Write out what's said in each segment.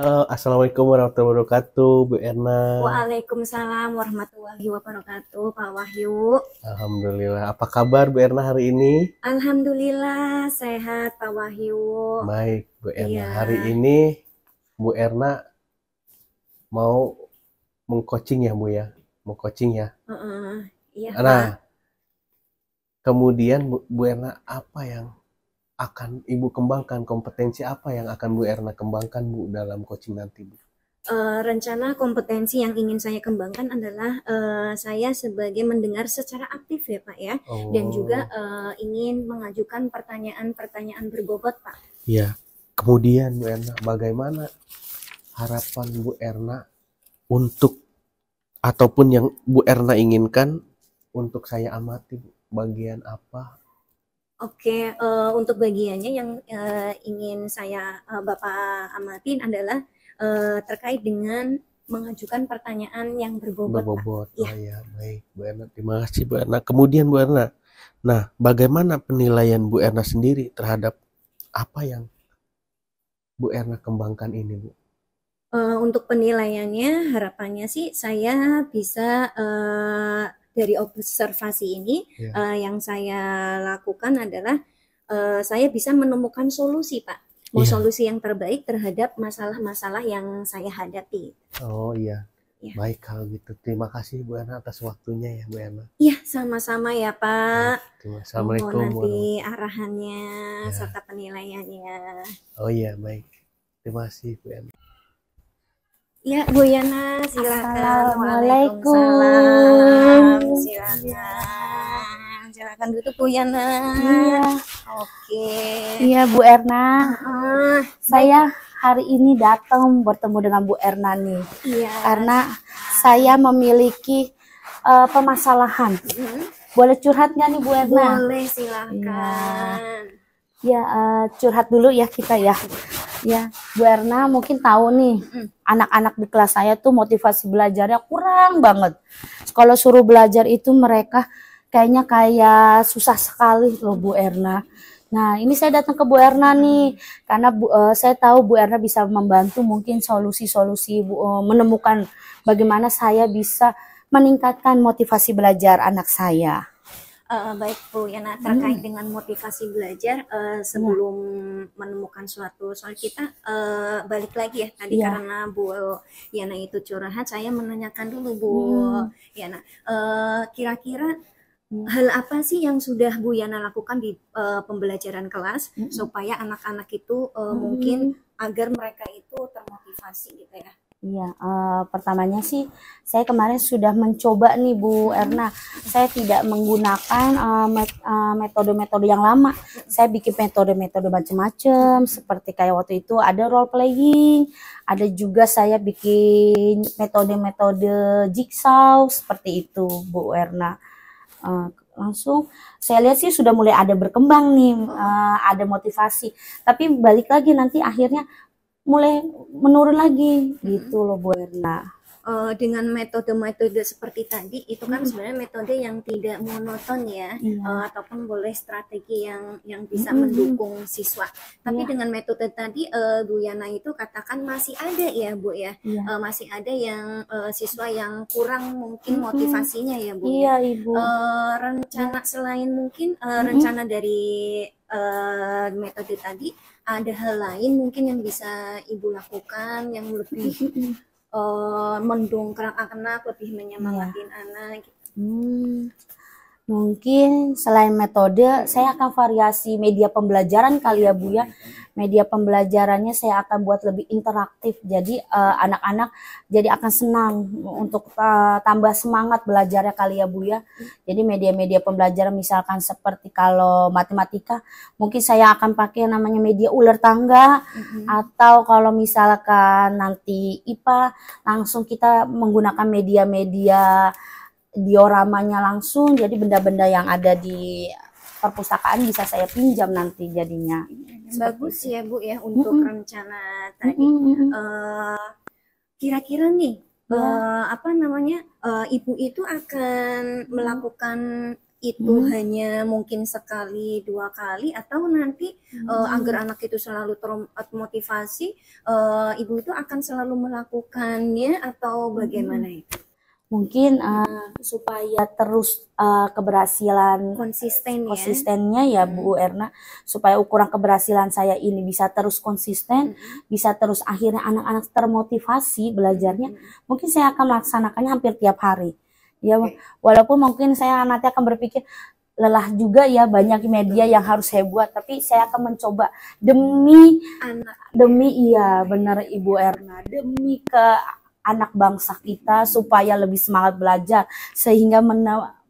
Assalamualaikum warahmatullahi wabarakatuh, Bu Erna. Waalaikumsalam warahmatullahi wabarakatuh, Pak Wahyu. Alhamdulillah. Apa kabar Bu Erna hari ini? Alhamdulillah sehat, Pak Wahyu. Baik, Bu Erna. Iya. Hari ini Bu Erna mau mengcoaching ya, Bu ya? Mau coaching ya. Iya, Nah, Pak. kemudian Bu Erna apa yang akan Ibu kembangkan? Kompetensi apa yang akan Bu Erna kembangkan, Bu, dalam coaching nanti, Bu? Rencana kompetensi yang ingin saya kembangkan adalah saya sebagai mendengar secara aktif ya, Pak ya. Dan juga ingin mengajukan pertanyaan-pertanyaan berbobot, Pak. Ya. Kemudian Bu Erna, bagaimana harapan Bu Erna untuk ataupun yang Bu Erna inginkan untuk saya amati, Bu? Bagian apa? Oke, untuk bagiannya yang ingin saya Bapak amatin adalah terkait dengan mengajukan pertanyaan yang berbobot, Berbobot. Pak. Oh ya, baik Bu Erna. Terima kasih Bu Erna. Kemudian Bu Erna, nah bagaimana penilaian Bu Erna sendiri terhadap apa yang Bu Erna kembangkan ini, Bu? Untuk penilaiannya, harapannya sih saya bisa dari observasi ini yang saya lakukan adalah saya bisa menemukan solusi, Pak. Solusi yang terbaik terhadap masalah-masalah yang saya hadapi. Oh iya. Ya. Baik kalau gitu. Terima kasih Bu Erna atas waktunya ya, Bu Erna. Iya, sama-sama ya, Pak. Assalamualaikum. Mohon nanti arahannya Ya. serta penilaiannya. Oh iya, baik. Terima kasih Bu Erna. Ya, Bu Yana, silakan. Assalamualaikum. Waalaikumsalam. Silakan duduk Bu Yana. Iya. Oke. Iya Bu Erna. Saya hari ini datang bertemu dengan Bu Erna nih. Iya. Karena saya memiliki permasalahan. Boleh curhat nggak nih Bu Erna? Boleh, silakan. Ya, curhat dulu ya kita ya. Ya, Bu Erna mungkin tahu nih, anak-anak di kelas saya tuh motivasi belajarnya kurang banget. Kalau suruh belajar itu mereka kayaknya kayak susah sekali loh Bu Erna. Nah, ini saya datang ke Bu Erna nih, karena saya tahu Bu Erna bisa membantu mungkin solusi-solusi menemukan bagaimana saya bisa meningkatkan motivasi belajar anak saya. Baik Bu Yana, terkait dengan motivasi belajar sebelum menemukan suatu soal kita balik lagi ya tadi karena Bu Yana itu curhat, saya menanyakan dulu Bu Yana, kira-kira hal apa sih yang sudah Bu Yana lakukan di pembelajaran kelas supaya anak-anak itu mungkin agar mereka itu termotivasi gitu ya? Iya, pertamanya sih saya kemarin sudah mencoba nih Bu Erna. Saya tidak menggunakan metode-metode yang lama. Saya bikin metode-metode macam-macam seperti kayak waktu itu ada role playing, ada juga saya bikin metode-metode jigsaw seperti itu Bu Erna. Langsung saya lihat sih sudah mulai ada berkembang nih, ada motivasi. Tapi balik lagi nanti akhirnya mulai menurun lagi gitu loh Bu Erna. Dengan metode-metode seperti tadi itu kan sebenarnya metode yang tidak monoton ya, ataupun boleh strategi yang bisa mendukung siswa. Tapi dengan metode tadi Bu Yana itu katakan masih ada ya Bu ya, masih ada yang siswa yang kurang mungkin motivasinya ya Bu. Iya Ibu. Rencana selain mungkin rencana dari metode tadi, ada hal lain mungkin yang bisa Ibu lakukan yang lebih mendongkrak anak, lebih menyemangatin anak gitu. Mungkin selain metode, saya akan variasi media pembelajaran kali ya Bu ya. Media pembelajarannya saya akan buat lebih interaktif. Jadi anak-anak jadi akan senang untuk tambah semangat belajarnya kali ya Bu ya. Jadi media-media pembelajaran misalkan seperti kalau matematika, mungkin saya akan pakai namanya media ular tangga. Atau kalau misalkan nanti IPA, langsung kita menggunakan media-media dioramanya langsung, jadi benda-benda yang ada di perpustakaan bisa saya pinjam nanti jadinya. Bagus ya Bu ya untuk rencana tadi. Kira-kira nih apa namanya Ibu itu akan melakukan itu hanya mungkin sekali 2 kali, atau nanti agar anak itu selalu termotivasi, ibu itu akan selalu melakukannya atau bagaimana itu? Mungkin supaya terus keberhasilan Konsisten ya. konsistennya ya Bu Erna, supaya ukuran keberhasilan saya ini bisa terus konsisten, bisa terus akhirnya anak-anak termotivasi belajarnya, mungkin saya akan melaksanakannya hampir tiap hari. Ya, walaupun mungkin saya nanti akan berpikir lelah juga ya, banyak media yang harus saya buat, tapi saya akan mencoba demi iya benar Ibu Erna, demi ke anak bangsa kita supaya lebih semangat belajar sehingga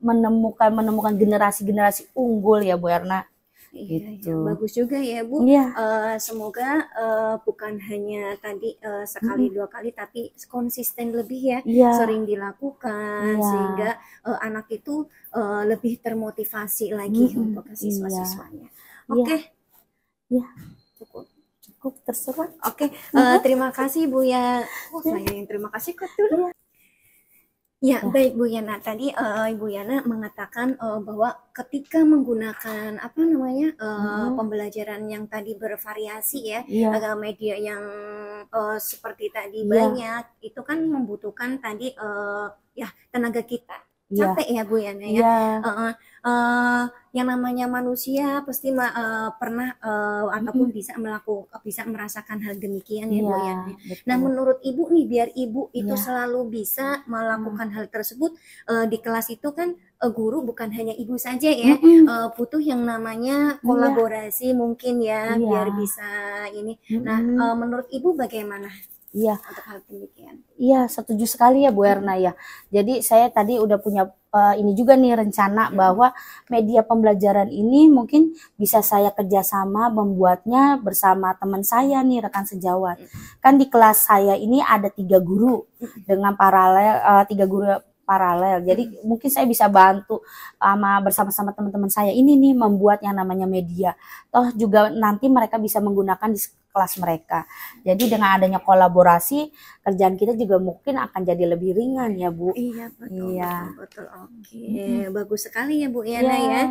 menemukan generasi-generasi unggul ya Bu Erna. Iya, Gitu. bagus juga ya Bu. Iya. Semoga bukan hanya tadi sekali 2 kali, tapi konsisten lebih ya, Iya. sering dilakukan Iya. sehingga anak itu lebih termotivasi lagi untuk ke siswa-siswanya. Oke. Iya. Cukup terserah. Oke, terima kasih Bu ya. Oh, saya yang terima kasih kok dulu. Ya, baik Bu Yana. Tadi Ibu Yana mengatakan bahwa ketika menggunakan apa namanya pembelajaran yang tadi bervariasi ya, media yang seperti tadi banyak, itu kan membutuhkan tadi ya tenaga kita. Capek ya Bu Yana ya. Yang namanya manusia pasti pernah ataupun bisa merasakan hal demikian ya Bu Yana. Nah, menurut Ibu nih, biar Ibu itu selalu bisa melakukan hal tersebut di kelas itu kan guru bukan hanya Ibu saja ya, butuh yang namanya kolaborasi mungkin ya, biar bisa ini. Nah, menurut Ibu bagaimana? Iya. Untuk hal demikian. Iya, setuju sekali ya Bu Erna ya. Jadi saya tadi udah punya ini juga nih rencana bahwa media pembelajaran ini mungkin bisa saya kerjasama membuatnya bersama teman saya nih, rekan sejawat. Kan di kelas saya ini ada 3 guru dengan paralel, 3 guru paralel. Jadi mungkin saya bisa bantu bersama-sama teman-teman saya ini nih membuat yang namanya media. Toh juga nanti mereka bisa menggunakan di kelas mereka. Jadi dengan adanya kolaborasi, kerjaan kita juga mungkin akan jadi lebih ringan ya Bu. Iya betul. Iya. Betul. Oke, bagus sekali ya Bu Yana ya.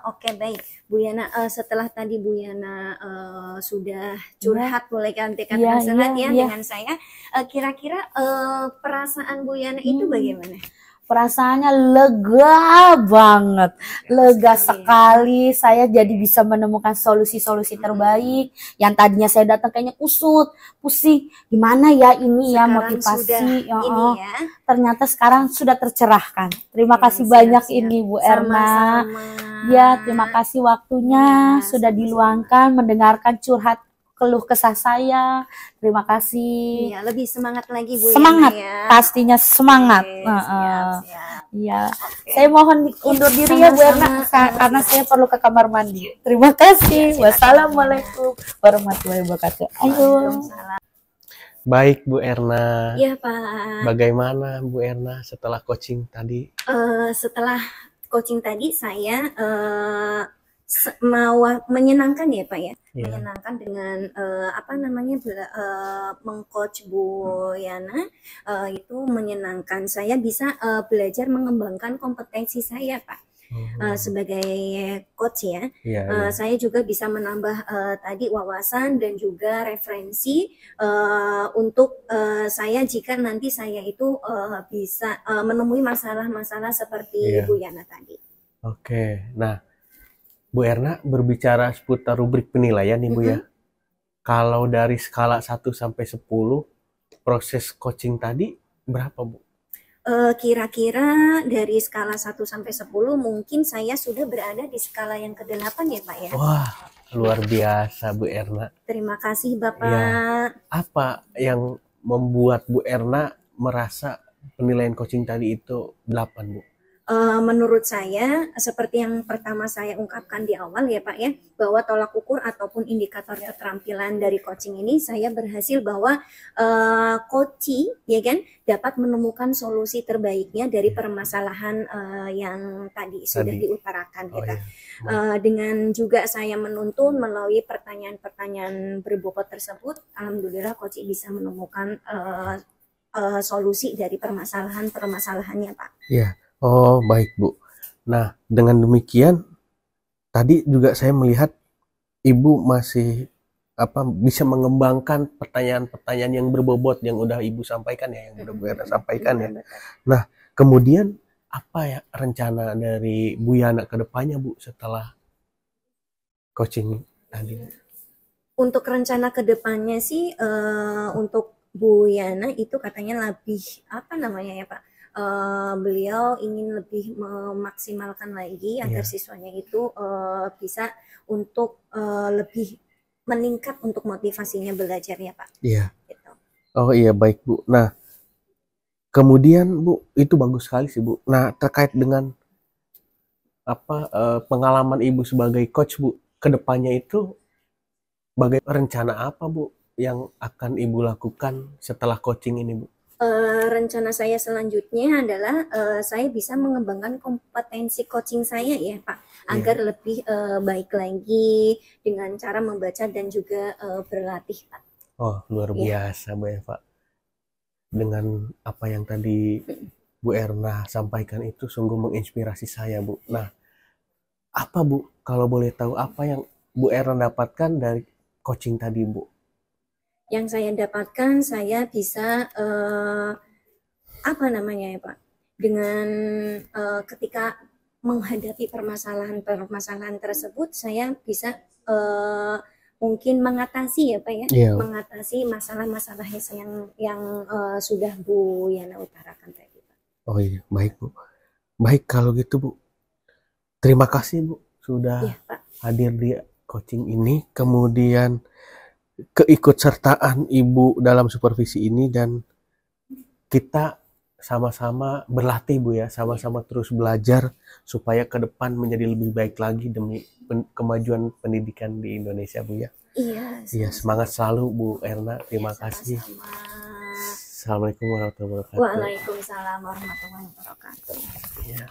Oke, baik Bu Yana. Setelah tadi Bu Yana sudah curhat, boleh katakan curhat ya dengan saya. Kira-kira perasaan Bu Yana itu bagaimana? Perasaannya lega banget, lega sekali. Saya jadi bisa menemukan solusi-solusi terbaik. Yang tadinya saya datang kayaknya kusut, pusing, gimana ya ini ya motivasi. Ternyata sekarang sudah tercerahkan. Terima kasih banyak ini Bu Erna. Ya, terima kasih waktunya sudah diluangkan mendengarkan curhat keluh kesah saya. Terima kasih. Iya, lebih semangat lagi Bu. Semangat ya. Pastinya semangat. Iya. Saya mohon undur diri ya Bu Erna karena saya perlu ke kamar mandi. Terima kasih. Wassalamualaikum warahmatullahi wabarakatuh. Ayo. Baik Bu Erna. Iya Pak. Bagaimana Bu Erna setelah coaching tadi? Setelah coaching tadi saya menyenangkan ya Pak ya, menyenangkan dengan apa namanya mengcoach Bu Yana, itu menyenangkan. Saya bisa belajar mengembangkan kompetensi saya Pak. Sebagai coach ya, saya juga bisa menambah tadi wawasan dan juga referensi untuk saya jika nanti saya itu bisa menemui masalah-masalah seperti Bu Yana tadi. Oke, nah Bu Erna berbicara seputar rubrik penilaian nih Bu ya. Kalau dari skala 1 sampai 10, proses coaching tadi berapa Bu? Kira-kira dari skala 1 sampai 10 mungkin saya sudah berada di skala yang ke-8 ya Pak ya. Wah, luar biasa Bu Erna. Terima kasih Bapak. Ya, apa yang membuat Bu Erna merasa penilaian coaching tadi itu 8 Bu? Menurut saya, seperti yang pertama saya ungkapkan di awal ya Pak ya, bahwa tolak ukur ataupun indikator keterampilan dari coaching ini, saya berhasil bahwa coaching ya kan dapat menemukan solusi terbaiknya dari permasalahan yang tadi sudah diutarakan kita. Dengan juga saya menuntun melalui pertanyaan-pertanyaan berbobot tersebut, alhamdulillah coaching bisa menemukan solusi dari permasalahannya Pak. Iya. Oh baik Bu. Nah, dengan demikian tadi juga saya melihat Ibu masih bisa mengembangkan pertanyaan-pertanyaan yang berbobot yang udah Ibu sampaikan ya, yang udah Bu Erna sampaikan ya. Nah, kemudian apa ya rencana dari Bu Yana ke depannya Bu setelah coaching tadi? Untuk rencana kedepannya sih untuk Bu Yana itu katanya lebih apa namanya ya Pak? Beliau ingin lebih memaksimalkan lagi agar siswanya itu bisa untuk lebih meningkat untuk motivasinya belajar ya Pak. Iya. Gitu. Oh iya baik Bu. Nah, kemudian Bu itu bagus sekali sih Bu. Nah, terkait dengan pengalaman Ibu sebagai coach Bu, kedepannya itu bagaimana rencana apa Bu yang akan Ibu lakukan setelah coaching ini Bu? Rencana saya selanjutnya adalah saya bisa mengembangkan kompetensi coaching saya ya Pak, agar lebih baik lagi dengan cara membaca dan juga berlatih Pak. Oh luar biasa Bu Eva. Dengan apa yang tadi Bu Erna sampaikan itu sungguh menginspirasi saya Bu. Nah, apa Bu kalau boleh tahu apa yang Bu Erna dapatkan dari coaching tadi Bu? Yang saya dapatkan, saya bisa apa namanya ya Pak, dengan ketika menghadapi permasalahan tersebut, saya bisa mungkin mengatasi ya Pak ya, mengatasi masalah-masalah yang sudah Bu Yana utarakan tadi Pak. Oh iya, baik Bu. Baik kalau gitu Bu. Terima kasih Bu sudah hadir di coaching ini, kemudian keikutsertaan Ibu dalam supervisi ini, dan kita sama-sama berlatih Bu ya, sama-sama terus belajar supaya ke depan menjadi lebih baik lagi demi kemajuan pendidikan di Indonesia Bu ya. Iya, semangat selalu Bu Erna. Terima kasih. Assalamualaikum warahmatullahi wabarakatuh. Waalaikumsalam warahmatullahi wabarakatuh. Ya.